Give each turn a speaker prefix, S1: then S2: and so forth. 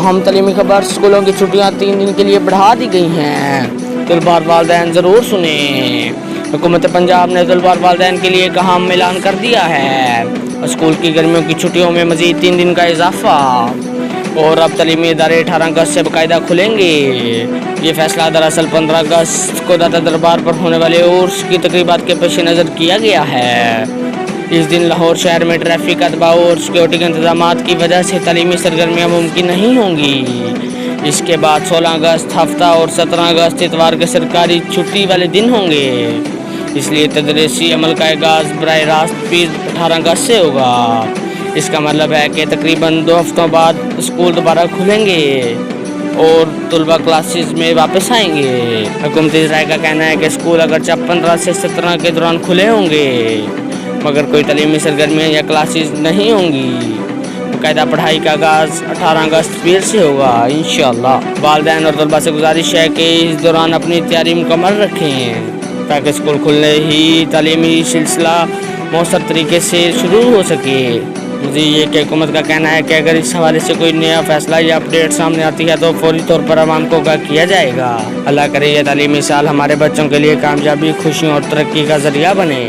S1: اہم تعلیمی خبر، اسکولوں کی چھٹیاں 3 دن کے لیے بڑھا دی گئی ہیں۔ طلباء اور والدین ضرور سنیں، حکومت پنجاب نے طلباء اور والدین کے لیے ایک اہم اعلان کر دیا ہے۔ اسکول کی گرمیوں کی چھٹیوں میں مزید 3 دن کا اضافہ، اور اب تعلیمی ادارے 18 اگست سے باقاعدہ کھلیں گے۔ یہ فیصلہ دراصل 15 اگست کو داتا دربار پر ہونے والے عرس کی تقریبات کے پیش نظر کیا گیا ہے۔ اس دن لاہور شہر میں ٹریفک کا دباؤ اور سیکورٹی کے انتظامات کی وجہ سے تعلیمی سرگرمیاں ممکن نہیں ہوں گی۔ اس کے بعد 16 اگست ہفتہ اور 17 اگست اتوار کے سرکاری چھٹی والے دن ہوں گے۔ اس لیے تدریسی عمل کا آغاز براہ راست بھی 18 اگست سے ہوگا۔ اس کا مطلب ہے کہ تقریباً 2 ہفتوں بعد اسکول دوبارہ کھلیں گے اور طلباء کلاسز میں واپس آئیں گے۔ حکومتی ذرائع کا کہنا ہے کہ اسکول اگرچہ 15 سے 17 کے دوران کھلے ہوں گے، مگر کوئی تعلیمی سرگرمیاں یا کلاسز نہیں ہوں گی۔ باقاعدہ پڑھائی کا آغاز 18 اگست پیر سے ہوگا انشاءاللہ۔ والدین اور طلباء سے گزارش ہے کہ اس دوران اپنی تیاری مکمل رکھیں تاکہ اسکول کھلنے ہی تعلیمی سلسلہ مؤثر طریقے سے شروع ہو سکے۔ مزید یہ کہ حکومت کا کہنا ہے کہ اگر اس حوالے سے کوئی نیا فیصلہ یا اپڈیٹ سامنے آتی ہے تو فوری طور پر عوام کو آگاہ کیا جائے گا۔ اللہ کرے یہ تعلیمی سال ہمارے بچوں کے لیے کامیابی، خوشیوں اور ترقی کا ذریعہ بنے۔